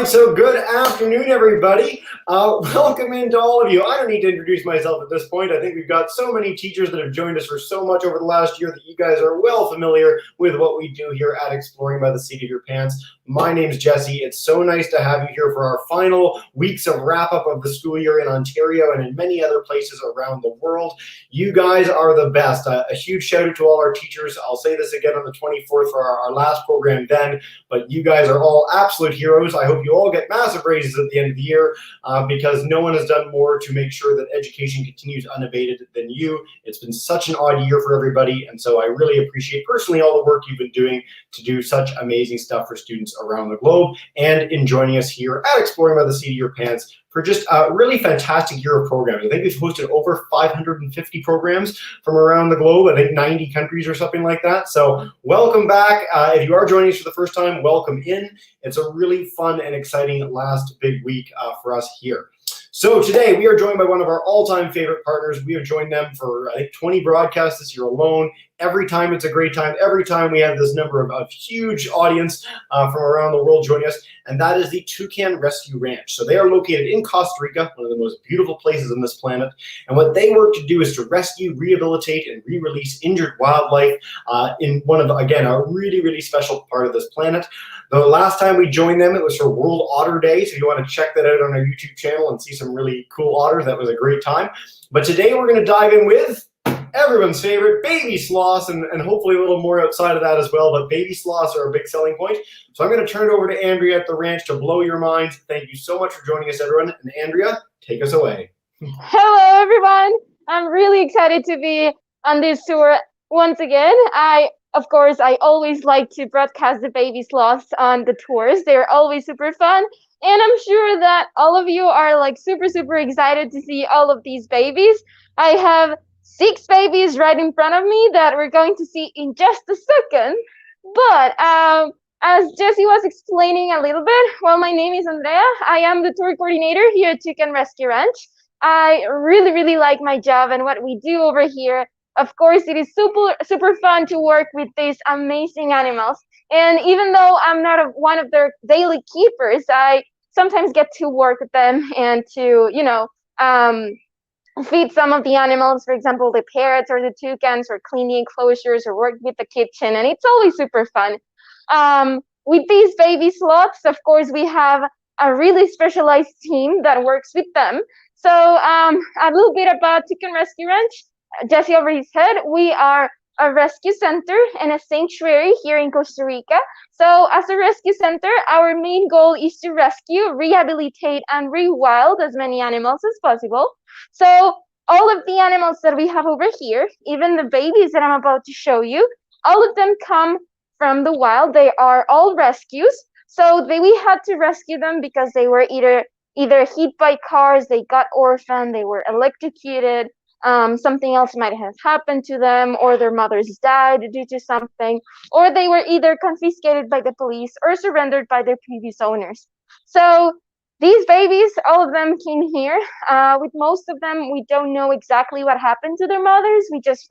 right, so good afternoon, everybody. Welcome into all of you. I don't need to introduce myself at this point. I think we've got so many teachers that have joined us for so much over the last year that you guys are well familiar with what we do here at Exploring by the Seat of Your Pants. My name's Jesse. It's so nice to have you here for our final weeks of wrap-up of the school year in Ontario and in many other places around the world. You guys are the best. A huge shout out to all our teachers. I'll say this again on the 24th for our last program then, but you guys are all absolute heroes. I hope you all get massive raises at the end of the year because no one has done more to make sure that education continues unabated than you. It's been such an odd year for everybody, and so I really appreciate personally all the work you've been doing to do such amazing stuff for students around the globe and in joining us here at Exploring by the Seat of Your Pants for just a really fantastic year of programs. I think we've hosted over 550 programs from around the globe, I think 90 countries or something like that. So welcome back. If you are joining us for the first time, welcome in. It's a really fun and exciting last big week for us here. So today we are joined by one of our all-time favorite partners. We have joined them for, I think, 20 broadcasts this year alone. Every time it's a great time. Every time we have this number of huge audience from around the world joining us, and that is the Toucan Rescue Ranch. So they are located in Costa Rica, one of the most beautiful places on this planet. And what they work to do is to rescue, rehabilitate, and re-release injured wildlife in one of, again, a really, really special part of this planet. The last time we joined them, it was for World Otter Day. So if you want to check that out on our YouTube channel and see some really cool otters, that was a great time. But today we're going to dive in with everyone's favorite, baby sloths, and hopefully a little more outside of that as well. But baby sloths are a big selling point. So I'm going to turn it over to Andrea at the ranch to blow your minds. Thank you so much for joining us, everyone. And Andrea, take us away. Hello, everyone. I'm really excited to be on this tour once again. Of course, I always like to broadcast the baby sloths on the tours. They're always super fun. And I'm sure that all of you are like super excited to see all of these babies. I have 6 babies right in front of me that we're going to see in just a second. But as Jesse was explaining a little bit, well, my name is Andrea. I am the tour coordinator here at Toucan Rescue Ranch. I really like my job and what we do over here. Of course, it is super fun to work with these amazing animals. And even though I'm not one of their daily keepers, I sometimes get to work with them and to, feed some of the animals, for example, the parrots or the toucans, or clean the enclosures or work with the kitchen. And it's always super fun. With these baby sloths, of course, we have a really specialized team that works with them. So a little bit about Toucan Rescue Ranch. Jesse already said we are a rescue center and a sanctuary here in Costa Rica. So as a rescue center, our main goal is to rescue, rehabilitate, and rewild as many animals as possible. So all of the animals that we have over here, even the babies that I'm about to show you, all of them come from the wild. They are all rescues. So we had to rescue them because they were either hit by cars, they got orphaned, they were electrocuted, something else might have happened to them, or their mothers died due to something, or they were either confiscated by the police or surrendered by their previous owners. So these babies, all of them came here. With most of them, we don't know exactly what happened to their mothers. We just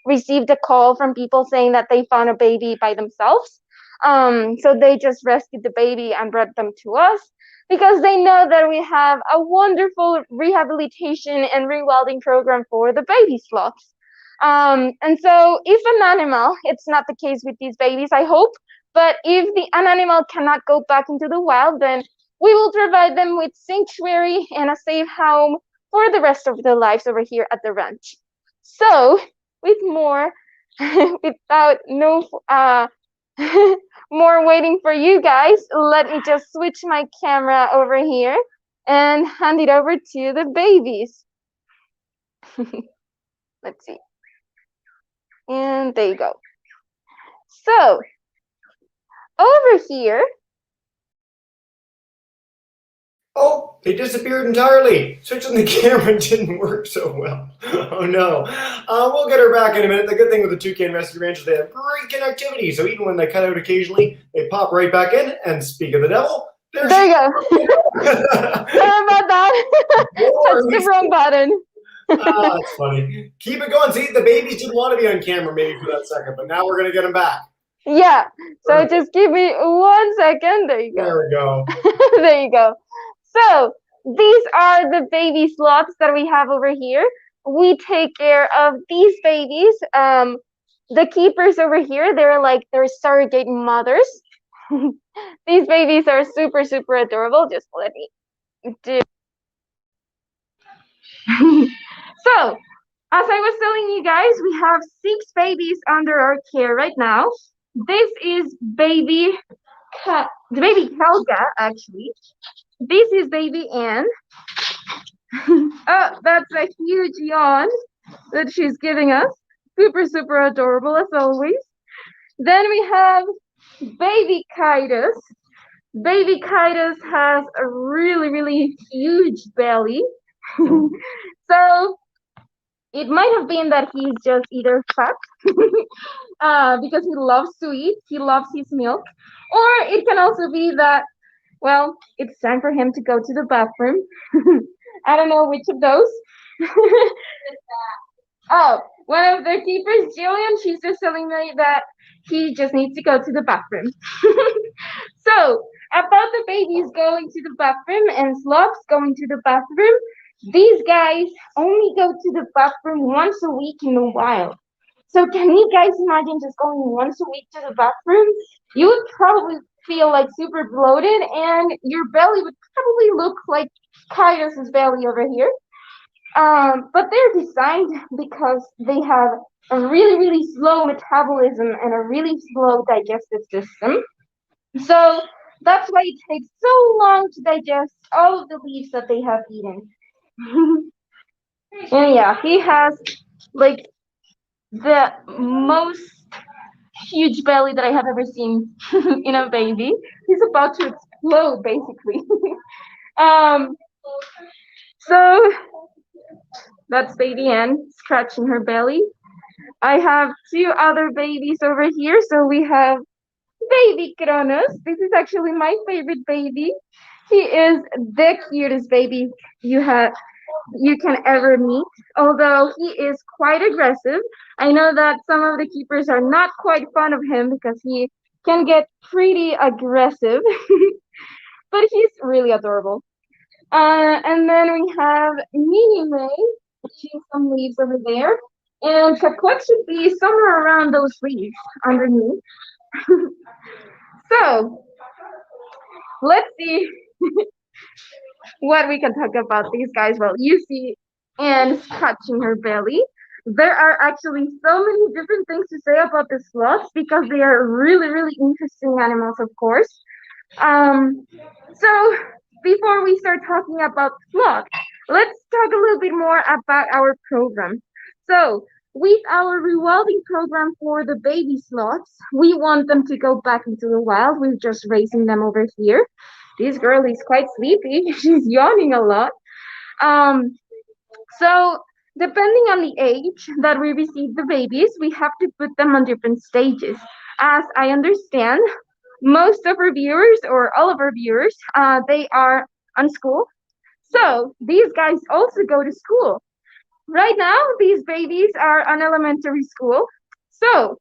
received a call from people saying that they found a baby by themselves. So they just rescued the baby and brought them to us, because they know that we have a wonderful rehabilitation and rewilding program for the baby sloths. And so if an animal, it's not the case with these babies, I hope, but if an animal cannot go back into the wild, then we will provide them with sanctuary and a safe home for the rest of their lives over here at the ranch. So without more waiting for you guys, let me just switch my camera over here and hand it over to the babies. Let's see. And there you go. So over here. Oh, they disappeared entirely. Switching the camera didn't work so well. Oh no. We'll get her back in a minute. The good thing with the Toucan Rescue Ranch is they have great connectivity. So even when they cut out occasionally, they pop right back in. And speak of the devil, there you go. Sorry about that. That's the wrong button. That's funny. Keep it going. See, the babies didn't want to be on camera maybe for that second, but now we're going to get them back. Yeah. So Perfect. just give me 1 second. There you go. There we go. There you go. So these are the baby sloths that we have over here. We take care of these babies. The keepers over here, they're like their surrogate mothers. These babies are super, super adorable. Just let me do. So, as I was telling you guys, we have 6 babies under our care right now. This is the baby Helga, actually. This is baby Anne. Oh, that's a huge yawn that she's giving us. Super, super adorable as always. Then we have baby Kitus. Baby Kitus has a really, really huge belly. So it might have been that he's just either fat because he loves to eat, he loves his milk, or it can also be that, well, it's time for him to go to the bathroom. I don't know which of those. Oh, one of the keepers, Jillian, she's just telling me that he just needs to go to the bathroom. So, about the babies going to the bathroom and sloths going to the bathroom, these guys only go to the bathroom once a week in the wild. So, can you guys imagine just going once a week to the bathroom? You would probably feel like super bloated, and your belly would probably look like Kyros's belly over here. But they're designed because they have a really, really slow metabolism and a really slow digestive system. So that's why it takes so long to digest all of the leaves that they have eaten. And yeah, he has like the most huge belly that I have ever seen in a baby. He's about to explode, basically. um, so that's baby Anne scratching her belly. I have 2 other babies over here. So we have baby Kronos. This is actually my favorite baby. He is the cutest baby you can ever meet. Although he is quite aggressive. I know that some of the keepers are not quite fond of him because he can get pretty aggressive. But he's really adorable. And then we have Mini May eating some leaves over there. And Kakot should be somewhere around those leaves underneath. So let's see what we can talk about these guys. Well, you see Anne scratching her belly. There are actually so many different things to say about the sloths because they are really, really interesting animals, of course. So before we start talking about sloths, let's talk a little bit more about our program. So with our rewilding program for the baby sloths, we want them to go back into the wild. We're just raising them over here. This girl is quite sleepy. She's yawning a lot. Um, so depending on the age that we receive the babies, we have to put them on different stages. As I understand, most of our viewers or all of our viewers, they are on school. So these guys also go to school. Right now, these babies are on elementary school. So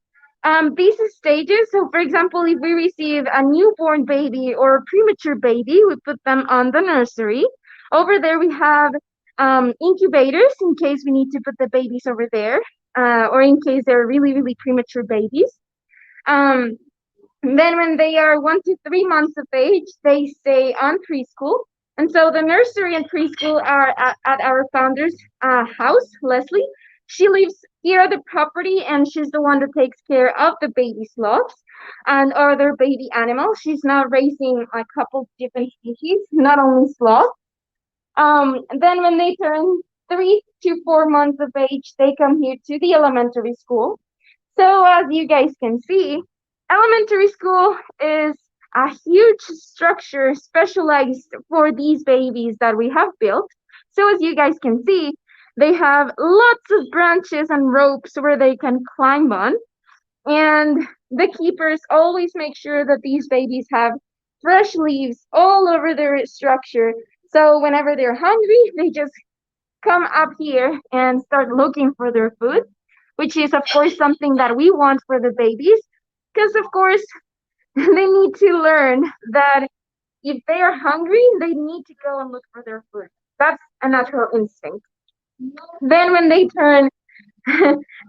these stages, so for example, if we receive a newborn baby or a premature baby, we put them on the nursery. Over there, we have incubators in case we need to put the babies over there, or in case they're really, really premature babies. Um, then when they are 1 to 3 months of age, they stay on preschool. And so the nursery and preschool are at our founder's house, Leslie. She lives here at the property and she's the one that takes care of the baby sloths and other baby animals. She's now raising a couple different species, not only sloths. And then when they turn 3 to 4 months of age, they come here to the elementary school. So as you guys can see, elementary school is a huge structure specialized for these babies that we have built. So as you guys can see, they have lots of branches and ropes where they can climb on. And the keepers always make sure that these babies have fresh leaves all over their structure. So whenever they're hungry, they just come up here and start looking for their food, which is, of course, something that we want for the babies because of course they need to learn that if they are hungry, they need to go and look for their food. That's a natural instinct. Then when they turn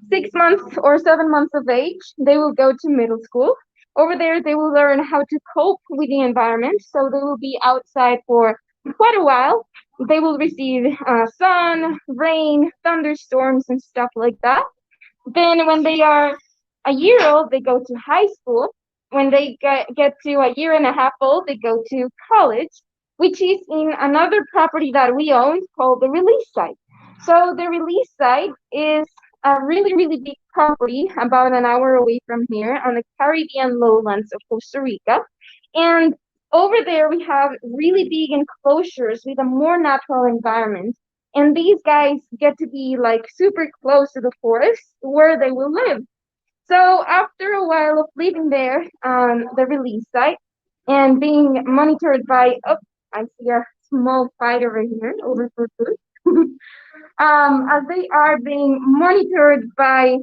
6 months or 7 months of age, they will go to middle school. Over there, they will learn how to cope with the environment. So they will be outside for quite a while. They will receive sun, rain, thunderstorms, and stuff like that. Then, when they are a year old, they go to high school. When they get to a year and a half old, they go to college, which is in another property that we own called the release site. So the release site is a really, really big property about an hour away from here on the Caribbean lowlands of Costa Rica. And over there, we have really big enclosures with a more natural environment. And these guys get to be like super close to the forest where they will live. So after a while of living there on the release site and being monitored by, oh, I see a small fight over here over food. As they are being monitored by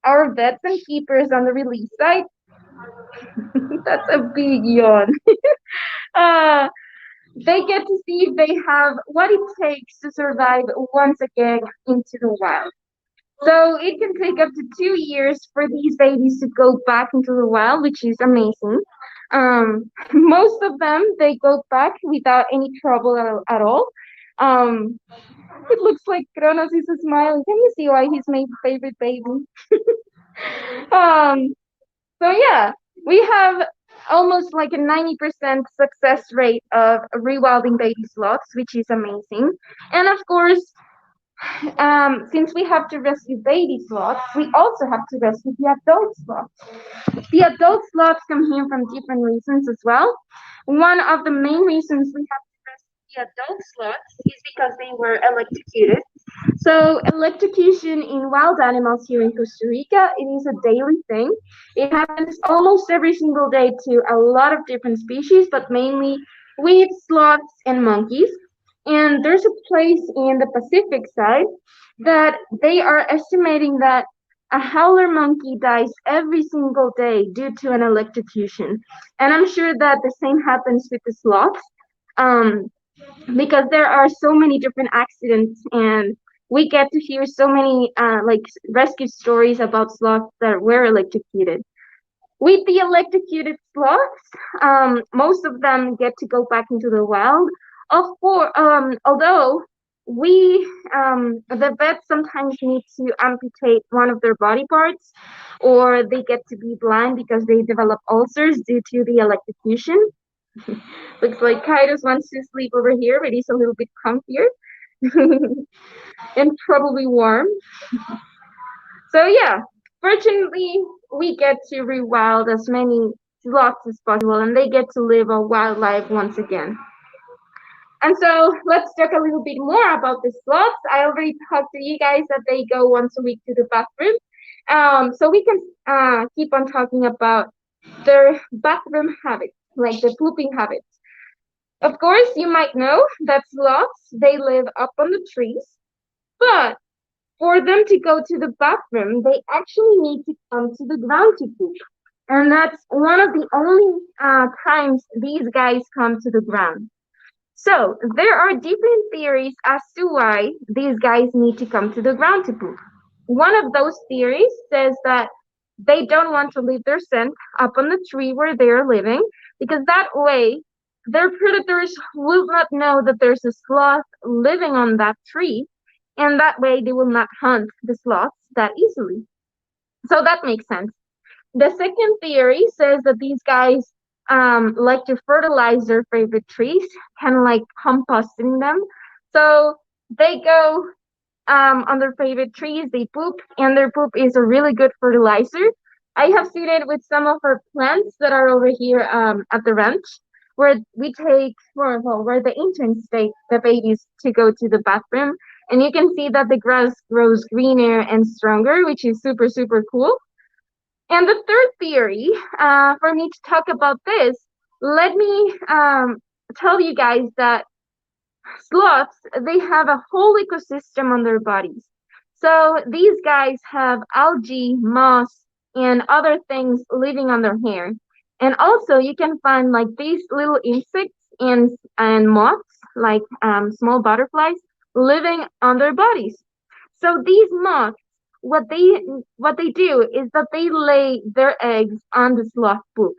our vets and keepers on the release site, that's a big yawn. uh, they get to see if they have what it takes to survive once again into the wild. So it can take up to 2 years for these babies to go back into the wild, which is amazing. Most of them, they go back without any trouble at all. Um, it looks like Kronos is smiling. Can you see why he's my favorite baby? um, so yeah, we have almost like a 90% success rate of rewilding baby sloths, which is amazing. And of course, since we have to rescue baby sloths, we also have to rescue the adult sloths. The adult sloths come here from different reasons as well. One of the main reasons we have to rescue the adult sloths is because they were electrocuted. So electrocution in wild animals here in Costa Rica, it is a daily thing. It happens almost every single day to a lot of different species, but mainly with sloths and monkeys. And there's a place in the Pacific side that they are estimating that a howler monkey dies every single day due to an electrocution. And I'm sure that the same happens with the sloths, because there are so many different accidents, and we get to hear so many like rescue stories about sloths that were electrocuted. With the electrocuted sloths, most of them get to go back into the wild. Of course, although the vets sometimes need to amputate one of their body parts, or they get to be blind because they develop ulcers due to the electrocution. Looks like Kairos wants to sleep over here, but he's a little bit comfier and probably warm. So yeah, fortunately, we get to rewild as many sloths as possible, and they get to live a wildlife once again. And so let's talk a little bit more about the sloths. I already talked to you guys that they go once a week to the bathroom. So we can keep on talking about their bathroom habits, like the pooping habits. Of course, you might know that sloths, they live up on the trees, but for them to go to the bathroom, they actually need to come to the ground to poop. And that's one of the only times these guys come to the ground. So there are different theories as to why these guys need to come to the ground to poop. One of those theories says that they don't want to leave their scent up on the tree where they're living, because that way their predators will not know that there's a sloth living on that tree, and that way they will not hunt the sloths that easily. So that makes sense. The second theory says that these guys like to fertilize their favorite trees, kind of like composting them. So they go on their favorite trees, they poop, and their poop is a really good fertilizer. I have seen it with some of our plants that are over here at the ranch, where we take, where the interns take the babies to go to the bathroom, and you can see that the grass grows greener and stronger, which is super, super cool. And the third theory, for me to talk about this, let me tell you guys that sloths, they have a whole ecosystem on their bodies. So these guys have algae, moss, and other things living on their hair. And also you can find like these little insects and moths, like small butterflies, living on their bodies. So these moths, what they do is that they lay their eggs on the sloth poop.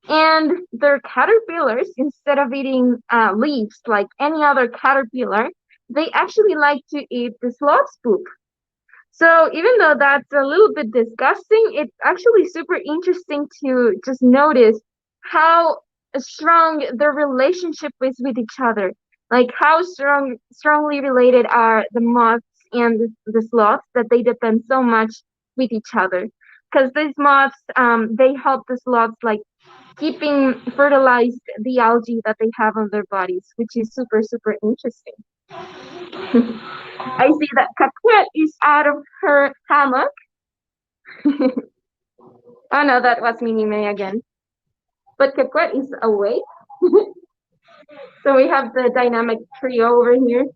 And their caterpillars, instead of eating leaves like any other caterpillar, they actually like to eat the sloth's poop. So even though that's a little bit disgusting, it's actually super interesting to just notice how strong their relationship is with each other. Like how strongly related are the moths and the sloths, that they depend so much with each other. Because these moths, they help the sloths like keeping fertilized the algae that they have on their bodies, which is super, super interesting. I see that Caquette is out of her hammock. Oh no, that was Minnie May again. But Caquette is awake. So we have the dynamic trio over here.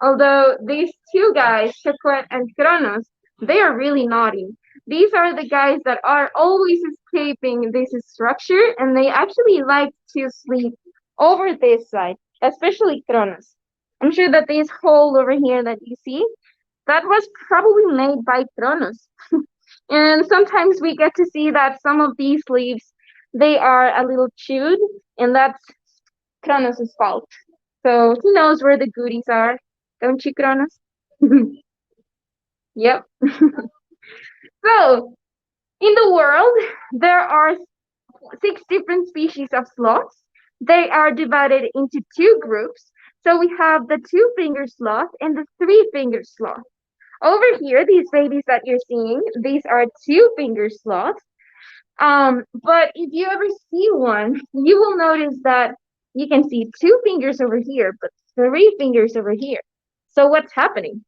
Although these two guys, Caquette and Kronos, they are really naughty. These are the guys that are always escaping this structure, and they actually like to sleep over this side, especially Kronos. I'm sure that this hole over here that you see, that was probably made by Kronos. And sometimes we get to see that some of these leaves, they are a little chewed, and that's Kronos' fault. So he knows where the goodies are, don't you, Kronos? Yep. So, in the world, there are 6 different species of sloths. They are divided into 2 groups. So we have the 2-finger sloth and the 3-finger sloth. Over here, these babies that you're seeing, these are 2-finger sloths. But if you ever see one, you will notice that you can see 2 fingers over here, but 3 fingers over here. So what's happening?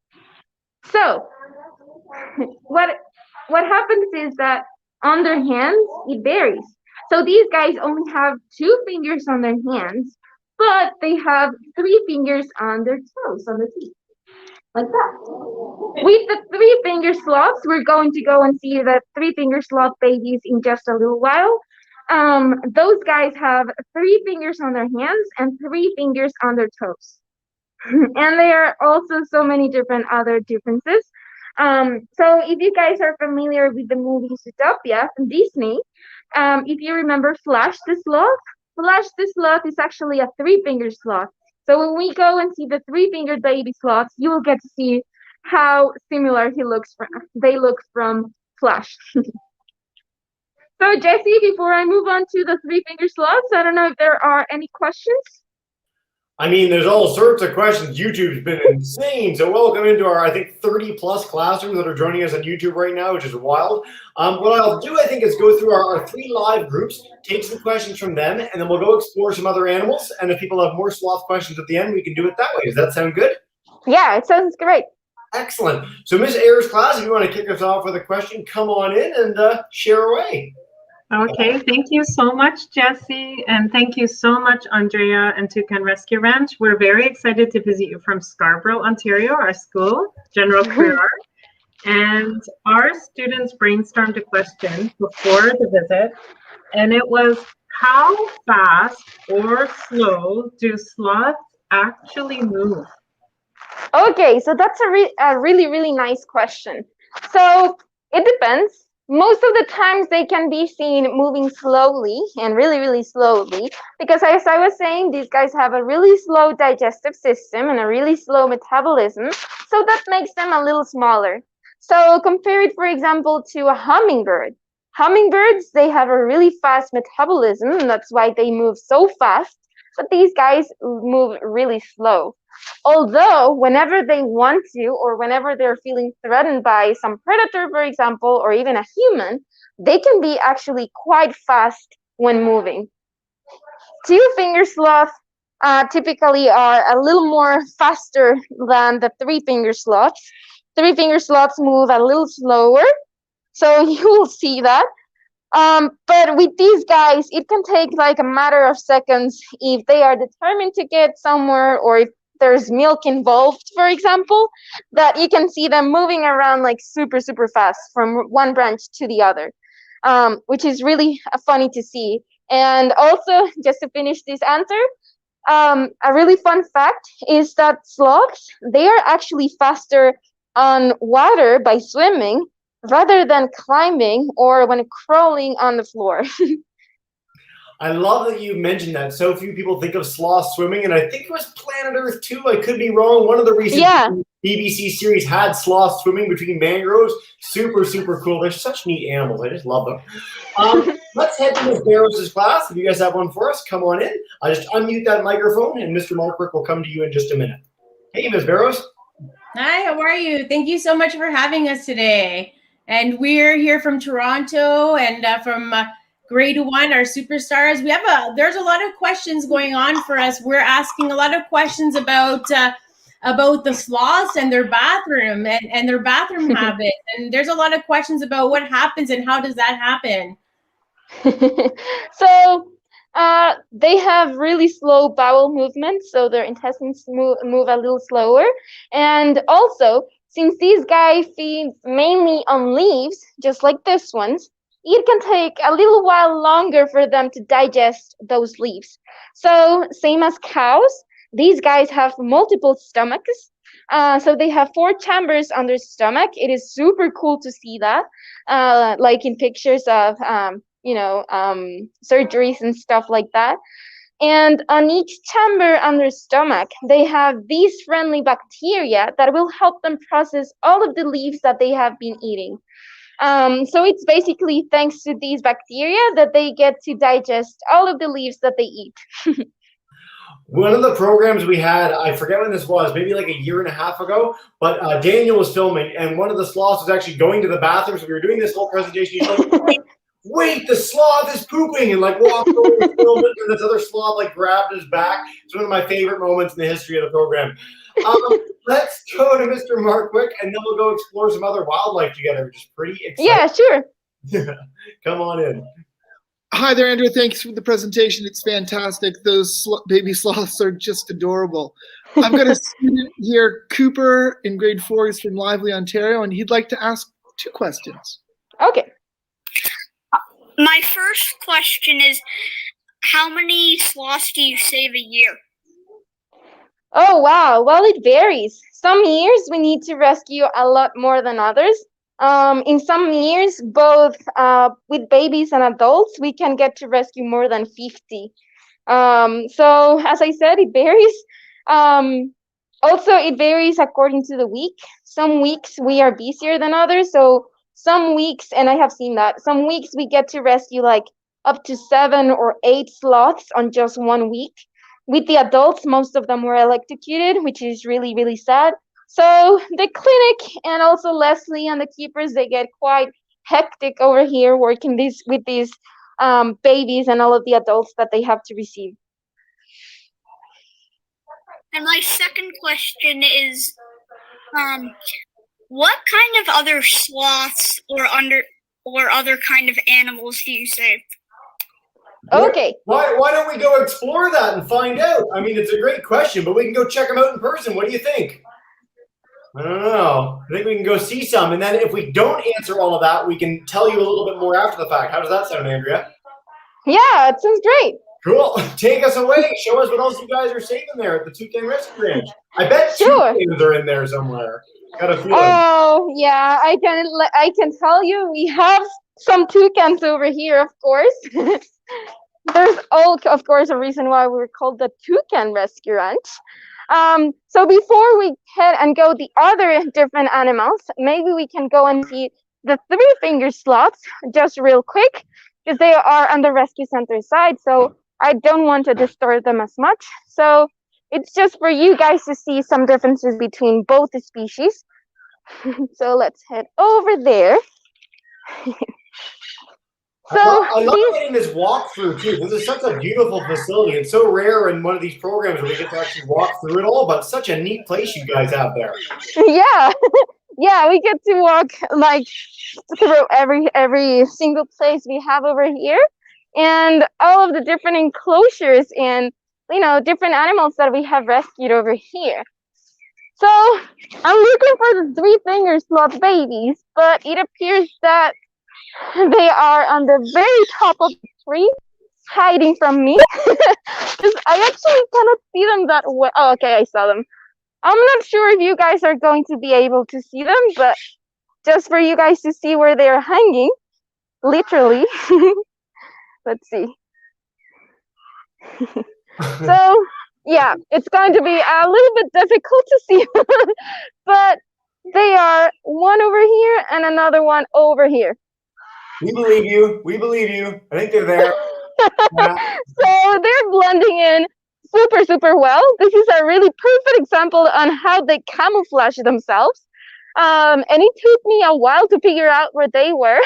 So what happens is that on their hands, it varies. So these guys only have 2 fingers on their hands, but they have 3 fingers on their toes, on their feet, like that. With the 3-finger sloths, we're going to go and see the 3-finger sloth babies in just a little while. Those guys have 3 fingers on their hands and 3 fingers on their toes. And there are also so many different other differences. So if you guys are familiar with the movie Zootopia from Disney, if you remember Flash the Sloth is actually a 3-finger sloth. So when we go and see the 3-fingered baby sloths, you will get to see how similar they look from Flash. So Jesse, before I move on to the 3-finger sloths, I don't know if there are any questions. I mean, there's all sorts of questions. YouTube's been insane. So welcome into our, I think, 30+ classrooms that are joining us on YouTube right now, which is wild. What I'll do, I think, is go through our 3 live groups, take some questions from them, and then we'll go explore some other animals. And if people have more sloth questions at the end, we can do it that way. Does that sound good? Yeah, it sounds great. Excellent. So Miss Ayers' class, if you want to kick us off with a question, come on in and share away. Okay, thank you so much, Jesse, and thank you so much, Andrea and Toucan Rescue Ranch. We're very excited to visit you from Scarborough, Ontario, our school, General Crerar. And our students brainstormed a question before the visit, and it was, how fast or slow do sloths actually move? Okay, so that's a really, really nice question. So it depends. Most of the times they can be seen moving slowly and really, really slowly, because as I was saying, these guys have a really slow digestive system and a really slow metabolism, so that makes them a little smaller. So compare it, for example, to a hummingbird. Hummingbirds, they have a really fast metabolism, and that's why they move so fast, but these guys move really slow. Although, whenever they want to, or whenever they're feeling threatened by some predator, for example, or even a human, they can be actually quite fast when moving. 2-finger sloths typically are a little more faster than the 3-finger sloths. 3-finger sloths move a little slower, so you will see that. But with these guys, it can take like a matter of seconds if they are determined to get somewhere, or if there's milk involved, for example, that you can see them moving around like super, super fast from one branch to the other, which is really funny to see. And also, just to finish this answer, a really fun fact is that sloths, they are actually faster on water by swimming rather than climbing or when crawling on the floor. I love that you mentioned that. So few people think of sloth swimming, and I think it was Planet Earth 2. I could be wrong. One of the recent BBC series had sloth swimming between mangroves. Super, super cool. They're such neat animals. I just love them. Let's head to Ms. Barrows' class. If you guys have one for us, come on in. I'll just unmute that microphone, and Mr. Markwick will come to you in just a minute. Hey, Ms. Barrows. Hi, how are you? Thank you so much for having us today. And we're here from Toronto and from Grade 1, our superstars. There's a lot of questions going on for us. We're asking a lot of questions about the sloths and their bathroom and their bathroom habits. And there's a lot of questions about what happens and how does that happen. So they have really slow bowel movements, so their intestines move a little slower. And also, since these guys feed mainly on leaves, just like this one's, it can take a little while longer for them to digest those leaves. So same as cows, these guys have multiple stomachs. So they have 4 chambers on their stomach. It is super cool to see that, like in pictures of surgeries and stuff like that. And on each chamber on their stomach, they have these friendly bacteria that will help them process all of the leaves that they have been eating. So it's basically thanks to these bacteria that they get to digest all of the leaves that they eat. One of the programs we had, I forget when this was, maybe like a year and a half ago, but Daniel was filming, and one of the sloths was actually going to the bathroom. So we were doing this whole presentation. He's like, wait, the sloth is pooping, and like walked over and filmed it, and this other sloth like grabbed his back. It's one of my favorite moments in the history of the program. Let's go to Mr. Markwick, and then we'll go explore some other wildlife together, which is pretty exciting. Yeah, sure. Come on in. Hi there, Andrew. Thanks for the presentation. It's fantastic. Those baby sloths are just adorable. I've got a student here, Cooper, in grade 4. He's from Lively, Ontario, and he'd like to ask 2 questions. Okay. My first question is, how many sloths do you save a year? Oh, wow. Well, it varies. Some years we need to rescue a lot more than others. In some years, both with babies and adults, we can get to rescue more than 50. So as I said, it varies. Also, it varies according to the week. Some weeks we are busier than others. So some weeks, and I have seen that, some weeks we get to rescue like up to 7 or 8 sloths on just 1 week. With the adults, most of them were electrocuted, which is really, really sad. So the clinic and also Leslie and the keepers, they get quite hectic over here working with these babies and all of the adults that they have to receive. And my second question is, what kind of other sloths or other kind of animals do you save? Okay. Why don't we go explore that and find out? I mean, it's a great question, but we can go check them out in person. What do you think? I don't know. I think we can go see some, and then if we don't answer all of that, we can tell you a little bit more after the fact. How does that sound, Andrea? Yeah, it sounds great. Cool. Take us away. Show us what else you guys are saving there at the Toucan Rescue Ranch. I bet toucans are in there somewhere. Got a feeling. Oh, yeah, I can tell you we have some toucans over here, of course. There's of course, a reason why we're called the Toucan Rescue Ranch. So before we head and go the other different animals, maybe we can go and see the 3-finger sloths just real quick, because they are on the rescue center side. So I don't want to disturb them as much. So it's just for you guys to see some differences between both the species. So let's head over there. So I love getting this walkthrough too. This is such a beautiful facility. It's so rare in one of these programs where we get to actually walk through it all, but such a neat place you guys have there. Yeah. Yeah, we get to walk like through every single place we have over here, and all of the different enclosures and different animals that we have rescued over here. So I'm looking for the three-fingered sloth babies, but it appears that they are on the very top of the tree, hiding from me. Because I actually cannot see them that well. Oh, okay, I saw them. I'm not sure if you guys are going to be able to see them, but just for you guys to see where they're hanging, literally. Let's see. So, yeah, it's going to be a little bit difficult to see, but they are one over here and another one over here. We believe you. We believe you. I think they're there. So they're blending in super, super well. This is a really perfect example on how they camouflage themselves. And it took me a while to figure out where they were.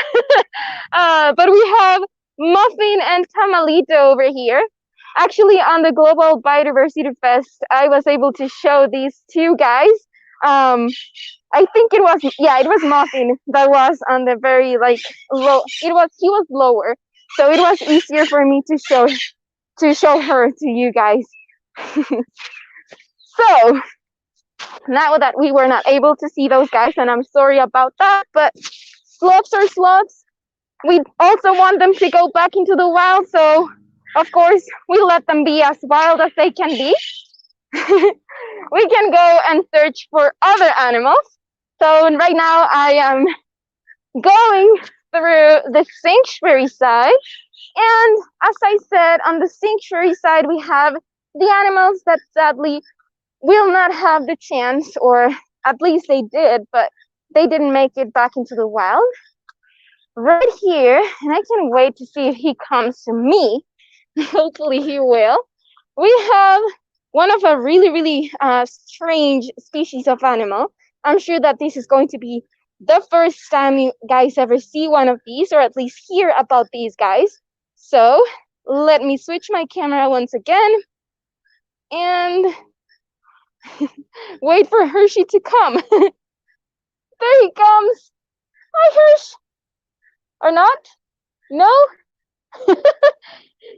But we have Muffin and Tamalito over here. Actually, on the Global Biodiversity Fest, I was able to show these two guys. I think it was Muffin that was on the very low. He was lower, so it was easier for me to show her to you guys. So now that we were not able to see those guys, and I'm sorry about that, but sloths are sloths. We also want them to go back into the wild, so of course we let them be as wild as they can be. We can go and search for other animals. So right now I am going through the sanctuary side, and as I said, on the sanctuary side we have the animals that sadly will not have the chance, or at least they did, but they didn't make it back into the wild. Right here, and I can't wait to see if he comes to me. Hopefully he will. We have one of a really, really strange species of animal. I'm sure that this is going to be the first time you guys ever see one of these, or at least hear about these guys. So let me switch my camera once again and wait for Hershey to come. There he comes. Hi, Hersh. Or not? No?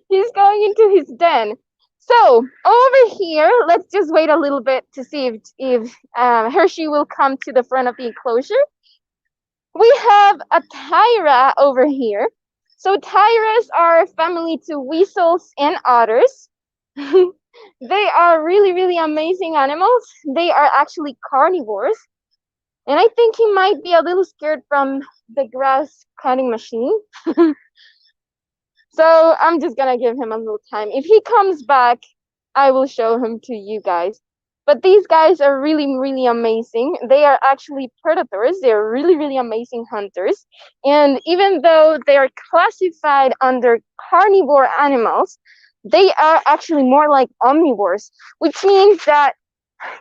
He's going into his den. So over here, let's just wait a little bit to see if Hershey will come to the front of the enclosure. We have a Tyra over here. So Tyras are family to weasels and otters. They are really, really amazing animals. They are actually carnivores. And I think he might be a little scared from the grass cutting machine. So I'm just gonna give him a little time. If he comes back, I will show him to you guys. But these guys are really, really amazing. They are actually predators. They're really, really amazing hunters. And even though they are classified under carnivore animals, they are actually more like omnivores, which means that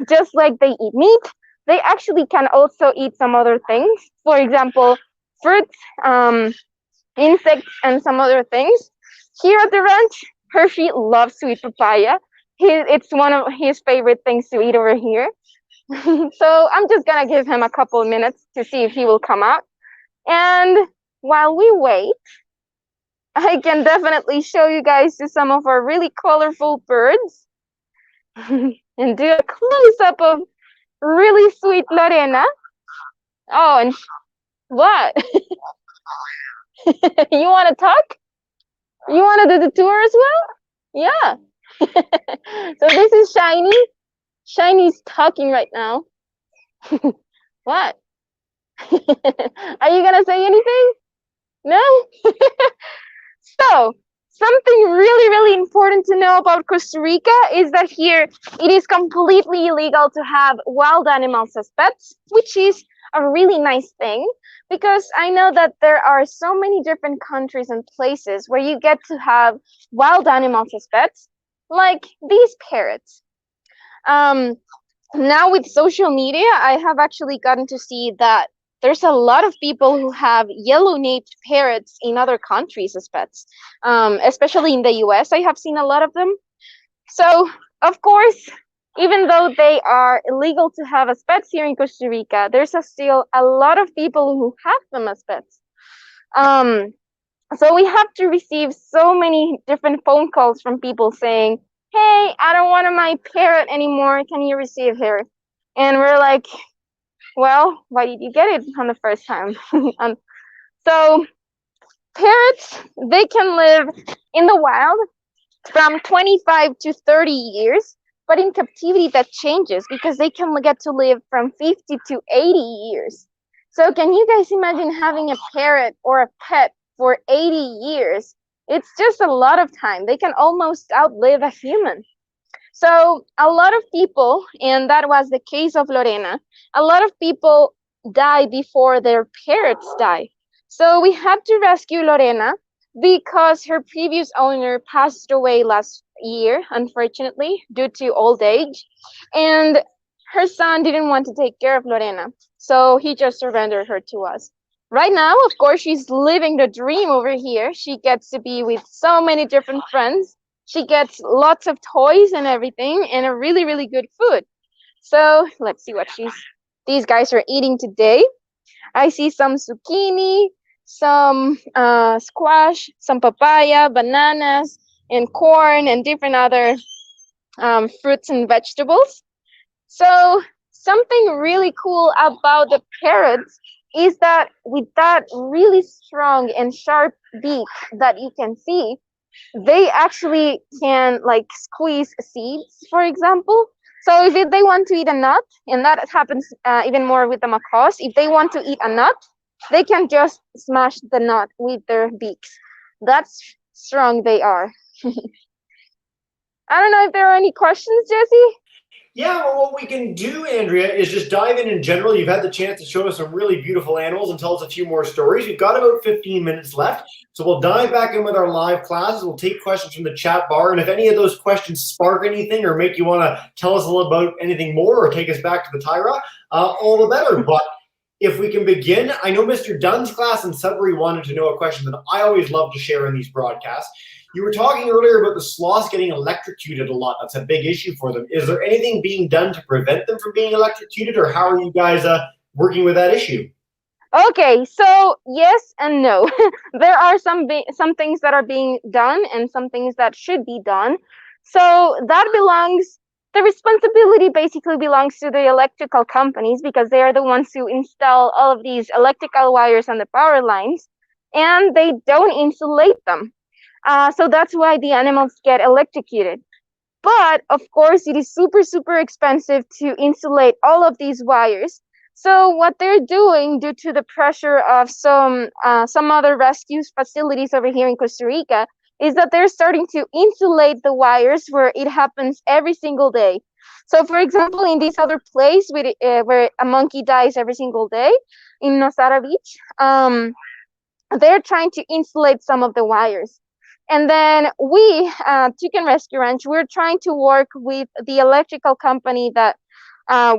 just like they eat meat, they actually can also eat some other things. For example, fruits, insects, and some other things. Here at the ranch, Hershey loves sweet papaya. It's one of his favorite things to eat over here. So I'm just gonna give him a couple of minutes to see if he will come out. And while we wait, I can definitely show you guys some of our really colorful birds and do a close-up of really sweet Lorena. Oh, and what? You want to talk? You want to do the tour as well? Yeah. So this is Shiny. Shiny's talking right now. What? Are you gonna say anything? No? So something really, really important to know about Costa Rica is that here it is completely illegal to have wild animals as pets, which is a really nice thing, because I know that there are so many different countries and places where you get to have wild animals as pets, like these parrots. Now with social media, I have actually gotten to see that there's a lot of people who have yellow-naped parrots in other countries as pets, especially in the US. I have seen a lot of them. So, of course, even though they are illegal to have as pets here in Costa Rica, there's still a lot of people who have them as pets. So we have to receive so many different phone calls from people saying, hey, I don't want my parrot anymore. Can you receive her? And we're like, well, why did you get it on the first time? So parrots, they can live in the wild from 25 to 30 years, but in captivity that changes because they can get to live from 50 to 80 years. So can you guys imagine having a parrot or a pet for 80 years? It's just a lot of time. They can almost outlive a human. So a lot of people, and that was the case of Lorena, a lot of people die before their parrots die. So we had to rescue Lorena because her previous owner passed away last year, unfortunately, due to old age. And her son didn't want to take care of Lorena, so he just surrendered her to us. Right now, of course, she's living the dream over here. She gets to be with so many different friends. She gets lots of toys and everything, and a really, really good food. So let's see what these guys are eating today. I see some zucchini, some squash, some papaya, bananas, and corn, and different other fruits and vegetables. So something really cool about the parrots is that with that really strong and sharp beak that you can see, they actually can like squeeze seeds, for example. So if they want to eat a nut, and that happens even more with the macaws, if they want to eat a nut, they can just smash the nut with their beaks. That's strong they are. I don't know if there are any questions, Jesse? Yeah, well, what we can do, Andrea, is just dive in general. You've had the chance to show us some really beautiful animals and tell us a few more stories. We've got about 15 minutes left, so we'll dive back in with our live classes. We'll take questions from the chat bar, and if any of those questions spark anything or make you want to tell us a little about anything more or take us back to the Tyra, all the better. But if we can begin, I know Mr. Dunn's class in Sudbury wanted to know a question that I always love to share in these broadcasts. You were talking earlier about the sloths getting electrocuted a lot. That's a big issue for them. Is there anything being done to prevent them from being electrocuted, or how are you guys working with that issue? Okay, so yes and no. There are some things that are being done and some things that should be done. So the responsibility basically belongs to the electrical companies because they are the ones who install all of these electrical wires on the power lines, and they don't insulate them. So that's why the animals get electrocuted. But of course, it is super, super expensive to insulate all of these wires. So what they're doing, due to the pressure of some other rescue facilities over here in Costa Rica, is that they're starting to insulate the wires where it happens every single day. So for example, in this other place where a monkey dies every single day, in Nosara Beach, they're trying to insulate some of the wires. And then we, Toucan Rescue Ranch, we're trying to work with the electrical company that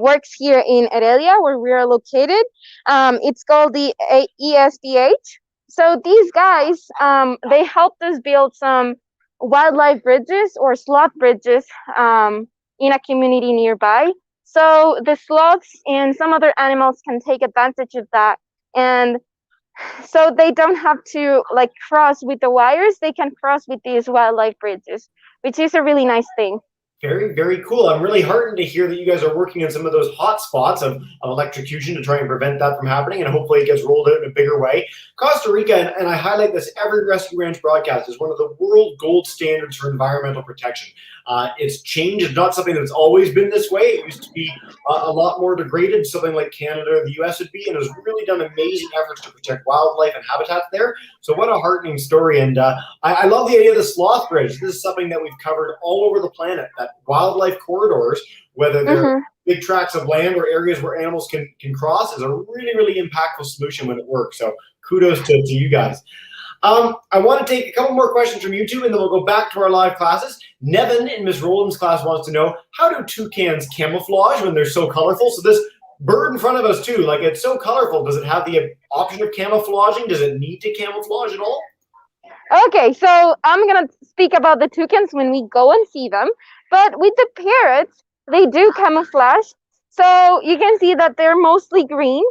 works here in Heredia, where we are located. It's called the ESDH. So these guys, they helped us build some wildlife bridges or sloth bridges in a community nearby. So the sloths and some other animals can take advantage of that. And so they don't have to like cross with the wires, they can cross with these wildlife bridges, which is a really nice thing. Very, very cool. I'm really heartened to hear that you guys are working on some of those hot spots of electrocution to try and prevent that from happening, and hopefully it gets rolled out in a bigger way. Costa Rica, and I highlight this every Rescue Ranch broadcast, is one of the world gold standards for environmental protection. It's changed. It's not something that's always been this way. It used to be a lot more degraded, something like Canada or the US would be, and has really done amazing efforts to protect wildlife and habitats there. So what a heartening story. And I love the idea of the sloth bridge. This is something that we've covered all over the planet, that wildlife corridors, whether they're big tracts of land or areas where animals can cross, is a really, really impactful solution when it works. So kudos to you guys. I want to take a couple more questions from you two, and then we'll go back to our live classes. Nevin in Ms. Rowland's class wants to know, how do toucans camouflage when they're so colorful? So this bird in front of us too, like it's so colorful. Does it have the option of camouflaging? Does it need to camouflage at all? Okay, so I'm going to speak about the toucans when we go and see them. But with the parrots, they do camouflage. So you can see that they're mostly green,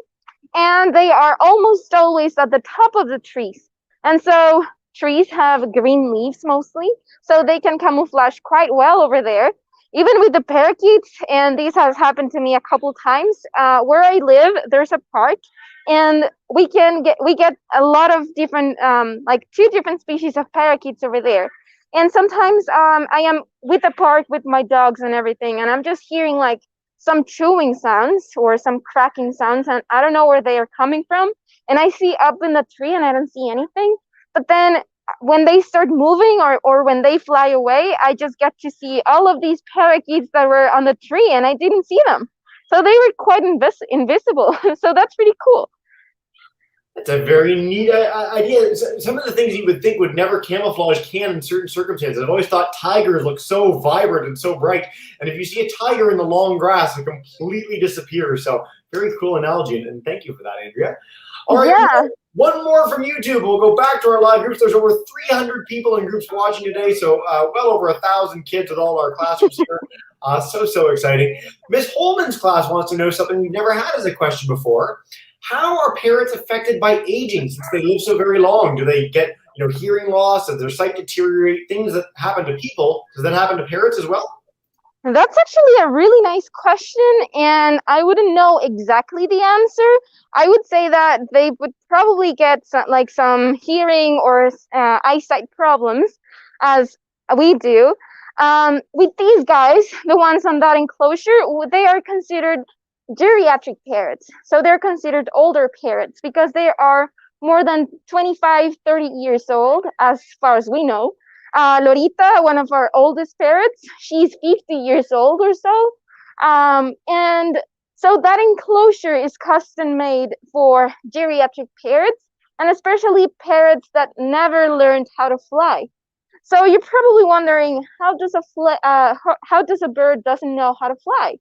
and they are almost always at the top of the trees. And so trees have green leaves mostly, so they can camouflage quite well over there. Even with the parakeets, and this has happened to me a couple times. Where I live, there's a park, and we get a lot of different, like 2 different species of parakeets over there. And sometimes I am with the park with my dogs and everything, and I'm just hearing like some chewing sounds or some cracking sounds, and I don't know where they are coming from. And I see up in the tree, and I don't see anything. But then when they start moving or when they fly away, I just get to see all of these parakeets that were on the tree, and I didn't see them. So they were quite invisible. So that's pretty cool. It's a very neat idea. Some of the things you would think would never camouflage can in certain circumstances. I've always thought tigers look so vibrant and so bright. And if you see a tiger in the long grass, it completely disappears. So very cool analogy. And thank you for that, Andrea. All right. Yeah. One more from YouTube. We'll go back to our live groups. There's over 300 people in groups watching today. So well over 1,000 kids with all our classrooms here. So exciting. Miss Holman's class wants to know something we've never had as a question before. How are parrots affected by aging since they live so very long? Do they get hearing loss? Does their sight deteriorate? Things that happen to people, does that happen to parrots as well? That's actually a really nice question, and I wouldn't know exactly the answer. I would say that they would probably get some hearing or eyesight problems, as we do. With these guys, the ones on that enclosure, they are considered geriatric parrots. So they're considered older parrots because they are more than 25, 30 years old, as far as we know. Lorita, one of our oldest parrots, she's 50 years old or so. And so that enclosure is custom made for geriatric parrots, and especially parrots that never learned how to fly. So you're probably wondering, how does a bird doesn't know how to fly?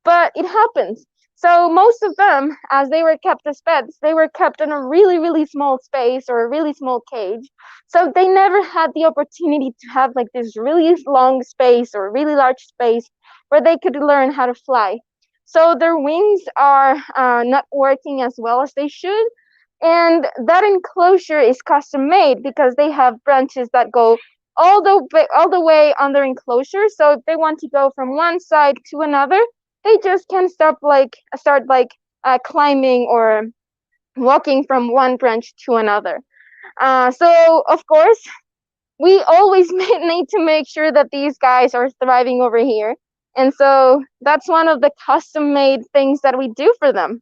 But it happens. So most of them, as they were kept as pets, they were kept in a really, really small space or a really small cage. So they never had the opportunity to have like this really long space or really large space where they could learn how to fly. So their wings are not working as well as they should. And that enclosure is custom made because they have branches that go all the way on their enclosure. So if they want to go from one side to another, they just can start climbing or walking from one branch to another. So of course, we always need to make sure that these guys are thriving over here. And so that's one of the custom-made things that we do for them.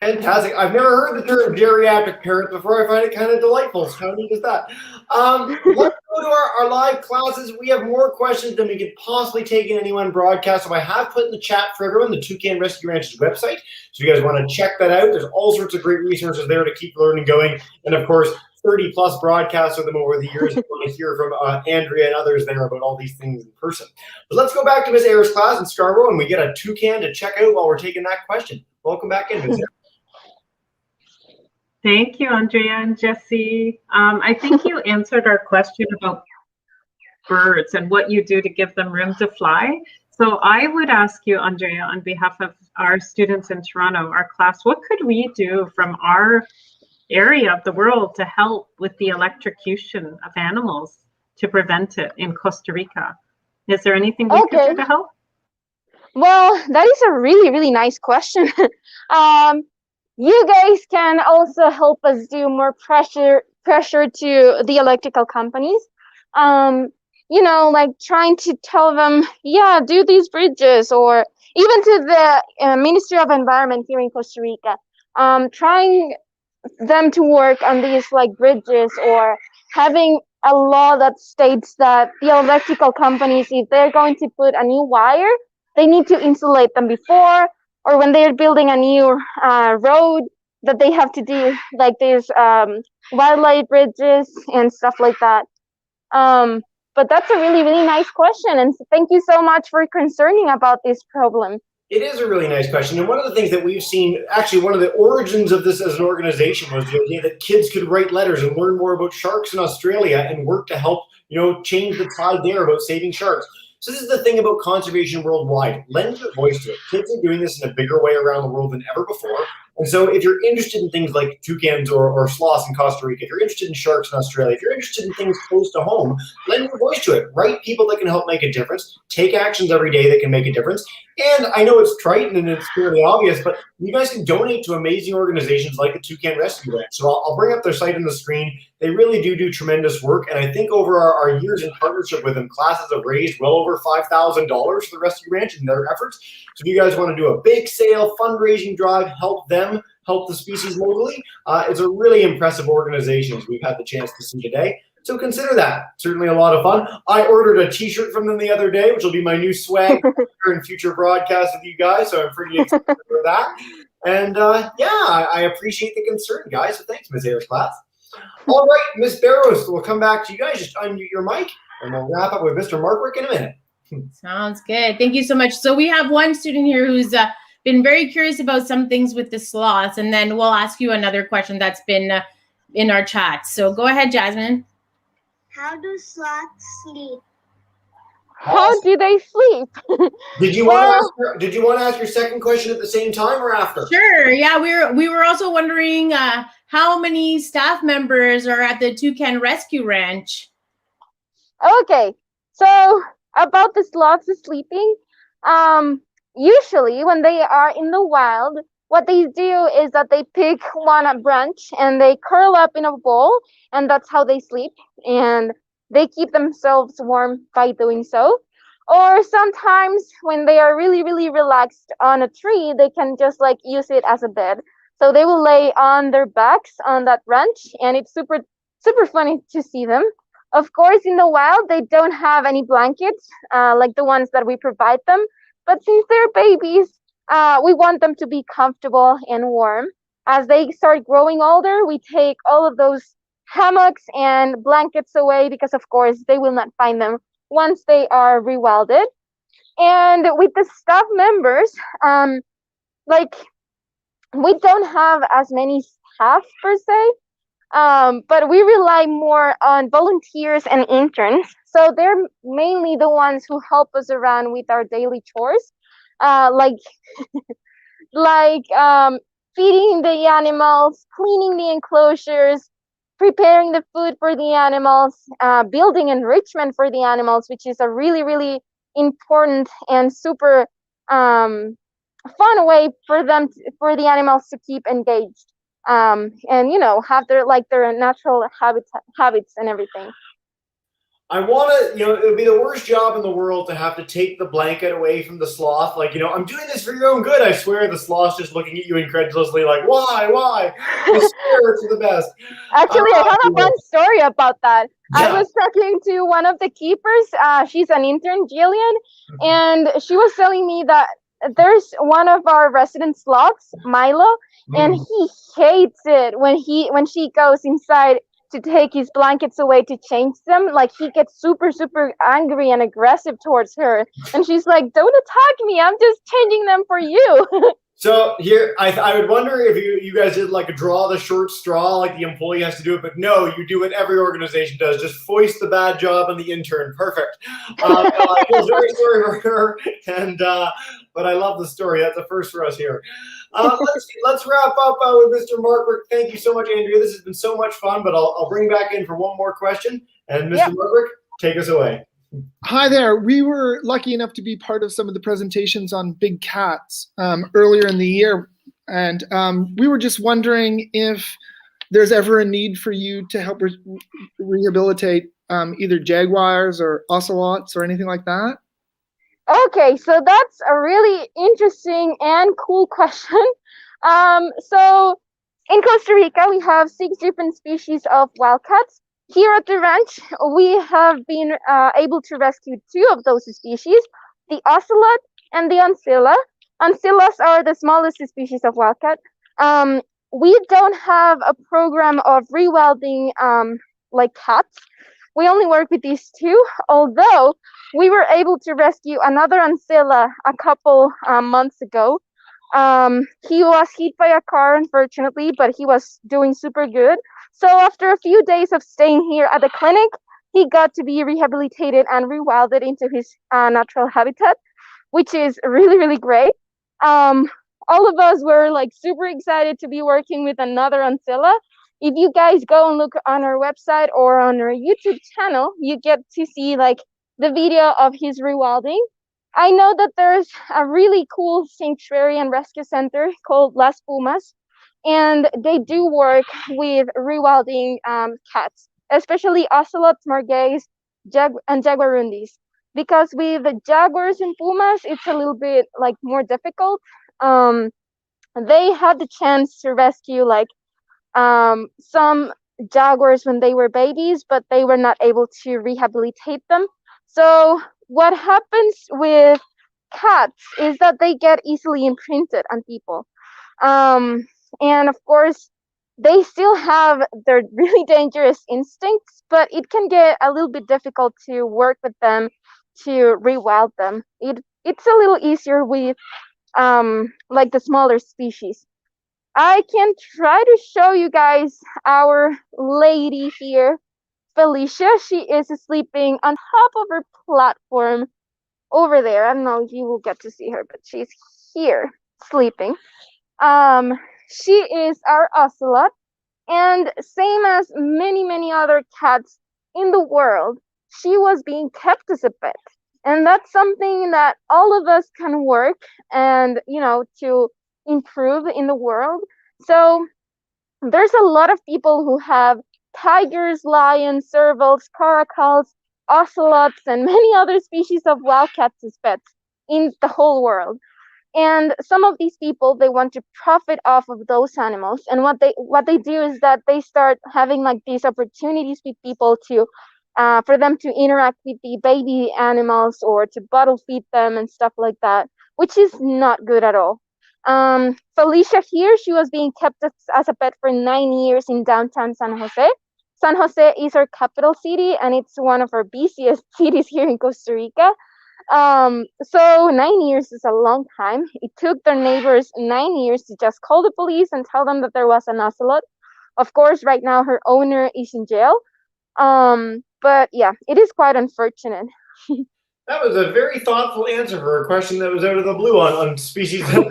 Fantastic. I've never heard the term geriatric parrot before. I find it kind of delightful. So how neat is that? Let's go to our live classes. We have more questions than we could possibly take in any one broadcast. So I have put in the chat for everyone the Toucan Rescue Ranch's website. So if you guys want to check that out, there's all sorts of great resources there to keep learning going. And of course, 30 plus broadcasts of them over the years. You want to hear from Andrea and others there about all these things in person. But let's go back to Ms. Ayer's class in Scarborough, and we get a toucan to check out while we're taking that question. Welcome back in, Ms. Ayer. Thank you, Andrea and Jesse. I think you answered our question about birds and what you do to give them room to fly. So I would ask you, Andrea, on behalf of our students in Toronto, our class, what could we do from our area of the world to help with the electrocution of animals to prevent it in Costa Rica? Is there anything we could do to help? Well, that is a really, really nice question. You guys can also help us do more pressure to the electrical companies. Like trying to tell them, yeah, do these bridges, or even to the Ministry of Environment here in Costa Rica, trying them to work on these like bridges, or having a law that states that the electrical companies, if they're going to put a new wire, they need to insulate them before, or when they're building a new road, that they have to do like these wildlife bridges and stuff like that. But that's a really, really nice question, and thank you so much for concerning about this problem. It is a really nice question. And one of the things that we've seen, actually one of the origins of this as an organization, was the idea that kids could write letters and learn more about sharks in Australia and work to help, change the tide there about saving sharks. So this is the thing about conservation worldwide. Lend your voice to it. Kids are doing this in a bigger way around the world than ever before. And so if you're interested in things like toucans or sloths in Costa Rica, if you're interested in sharks in Australia, if you're interested in things close to home, lend your voice to it. Write people that can help make a difference. Take actions every day that can make a difference. And I know it's trite and it's fairly obvious, but you guys can donate to amazing organizations like the Toucan Rescue Ranch. So I'll bring up their site on the screen. They really do tremendous work. And I think over our years in partnership with them, classes have raised well over $5,000 for the Rescue Ranch and their efforts. So if you guys want to do a bake sale, fundraising drive, help them, help the species locally, it's a really impressive organization as we've had the chance to see today. So consider that. Certainly a lot of fun. I ordered a t-shirt from them the other day, which will be my new swag in future broadcasts with you guys. So I'm pretty excited for that. And yeah, I appreciate the concern, guys. So thanks, Ms. Ayers-Class. All right, Ms. Barrows, we'll come back to you guys. Just unmute your mic, and we'll wrap up with Mr. Markwick in a minute. Sounds good. Thank you so much. So we have one student here who's been very curious about some things with the sloths, and then we'll ask you another question that's been in our chat. So go ahead, Jasmine. How do sloths sleep? How do they sleep? Did you want to ask your second question at the same time or after? Sure. Yeah, we were also wondering how many staff members are at the Toucan Rescue Ranch. Okay, so about the sloths sleeping, usually when they are in the wild, what they do is that they pick one branch and they curl up in a ball, and that's how they sleep, and they keep themselves warm by doing so. Or sometimes when they are really relaxed on a tree, they can just like use it as a bed. So they will lay on their backs on that branch, and it's super funny to see them. Of course, in the wild, they don't have any blankets like the ones that we provide them. But since they're babies, we want them to be comfortable and warm. As they start growing older, we take all of those hammocks and blankets away because, of course, they will not find them once they are rewilded. And with the staff members, like we don't have as many staff per se. But we rely more on volunteers and interns. So they're mainly the ones who help us around with our daily chores, like feeding the animals, cleaning the enclosures, preparing the food for the animals, building enrichment for the animals, which is a really important and super fun way for the animals to keep engaged. And have their natural habits and everything. I want to, it would be the worst job in the world to have to take the blanket away from the sloth. Like, I'm doing this for your own good. I swear the sloth's just looking at you incredulously like, why? I swear it's the best. Actually, I have a fun story about that. Yeah. I was talking to one of the keepers. She's an intern, Jillian, and she was telling me that there's one of our resident sloths, Milo, and he hates it when she goes inside to take his blankets away to change them. Like, he gets super angry and aggressive towards her, and she's like, "Don't attack me, I'm just changing them for you." So here, I would wonder if you guys did like a draw the short straw, like the employee has to do it, but no, you do what every organization does, just foist the bad job on the intern. Perfect. I feel very sorry for her, and but I love the story. That's a first for us here. Let's wrap up with Mr. Markwick. Thank you so much, Andrea. This has been so much fun, but I'll bring back in for one more question, and Mr. Markwick, take us away. Hi there. We were lucky enough to be part of some of the presentations on big cats earlier in the year. And we were just wondering if there's ever a need for you to help rehabilitate either jaguars or ocelots or anything like that. Okay, so that's a really interesting and cool question. So in Costa Rica, we have 6 different species of wildcats. Here at the ranch, we have been able to rescue 2 of those species, the ocelot and the ancilla. Ancillas are the smallest species of wildcat. We don't have a program of rewilding like cats. We only work with these 2, although we were able to rescue another ancilla a couple months ago. He was hit by a car, unfortunately, but he was doing super good. So after a few days of staying here at the clinic, he got to be rehabilitated and rewilded into his natural habitat, which is really great. all of us were like super excited to be working with another ancilla. If you guys go and look on our website or on our YouTube channel, you get to see like the video of his rewilding. I know that there's a really cool sanctuary and rescue center called Las Pumas, and they do work with rewilding cats, especially ocelots, margays, and jaguarundis. Because with the jaguars and pumas, it's a little bit like more difficult. They had the chance to rescue like some jaguars when they were babies, but they were not able to rehabilitate them. So what happens with cats is that they get easily imprinted on people. And of course, they still have their really dangerous instincts, but it can get a little bit difficult to work with them to rewild them. It's a little easier with like the smaller species. I can try to show you guys our lady here, Felicia. She is sleeping on top of her platform over there. I don't know if you will get to see her, but she's here sleeping. She is our ocelot, and same as many other cats in the world, she was being kept as a pet. And that's something that all of us can work and, to improve in the world. So there's a lot of people who have tigers, lions, servals, caracals, ocelots, and many other species of wildcats as pets in the whole world. And some of these people, they want to profit off of those animals. And what they do is that they start having like these opportunities with people to for them to interact with the baby animals or to bottle feed them and stuff like that, which is not good at all. Felicia here, she was being kept as a pet for 9 years in downtown San Jose. San Jose is our capital city, and it's one of our busiest cities here in Costa Rica. So 9 years is a long time. It took their neighbors 9 years to just call the police and tell them that there was an ocelot. Of course, right now her owner is in jail. But yeah, it is quite unfortunate. That was a very thoughtful answer for a question that was out of the blue on species that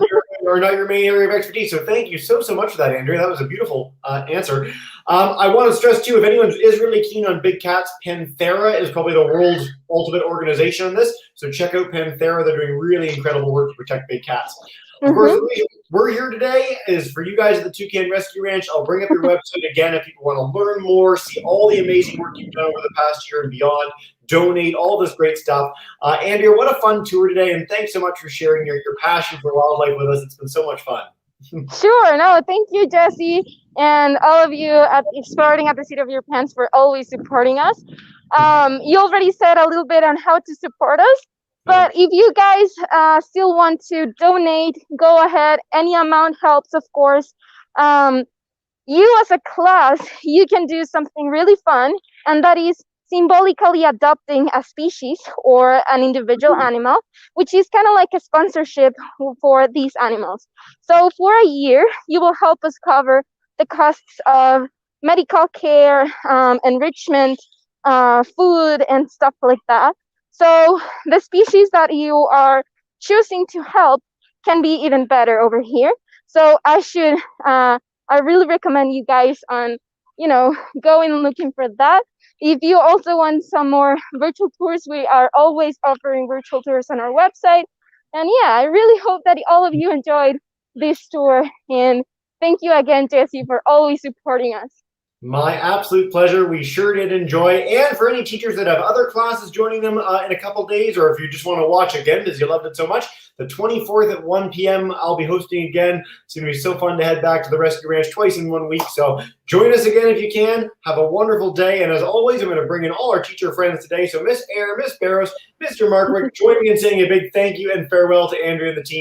are not your main area of expertise. So thank you so much for that, Andrea. That was a beautiful answer. I want to stress too, if anyone is really keen on big cats, Panthera is probably the world's ultimate organization on this. So check out Panthera. They're doing really incredible work to protect big cats. Of course, the reason we're here today is for you guys at the Toucan Rescue Ranch. I'll bring up your website again if people want to learn more, see all the amazing work you've done over the past year and beyond, donate, all this great stuff. Andrea, what a fun tour today, and thanks so much for sharing your passion for wildlife with us. It's been so much fun. Sure. No, thank you, Jesse, and all of you at Exploring at the Seat of Your Pants for always supporting us. You already said a little bit on how to support us. But if you guys still want to donate, go ahead. Any amount helps, of course. You as a class, you can do something really fun, and that is symbolically adopting a species or an individual animal, which is kind of like a sponsorship for these animals. So for a year, you will help us cover the costs of medical care, enrichment, food, and stuff like that. So the species that you are choosing to help can be even better over here. So I really recommend you guys on, going and looking for that. If you also want some more virtual tours, we are always offering virtual tours on our website. And yeah, I really hope that all of you enjoyed this tour. And thank you again, Jesse, for always supporting us. My absolute pleasure. We sure did enjoy. And for any teachers that have other classes joining them in a couple days, or if you just want to watch again because you loved it so much, the 24th at 1 p.m. I'll be hosting again. It's going to be so fun to head back to the Rescue Ranch twice in 1 week. So join us again if you can. Have a wonderful day. And as always, I'm going to bring in all our teacher friends today. So Miss Air, Miss Barrows, Mr. Markwick, join me in saying a big thank you and farewell to Andrea and the team.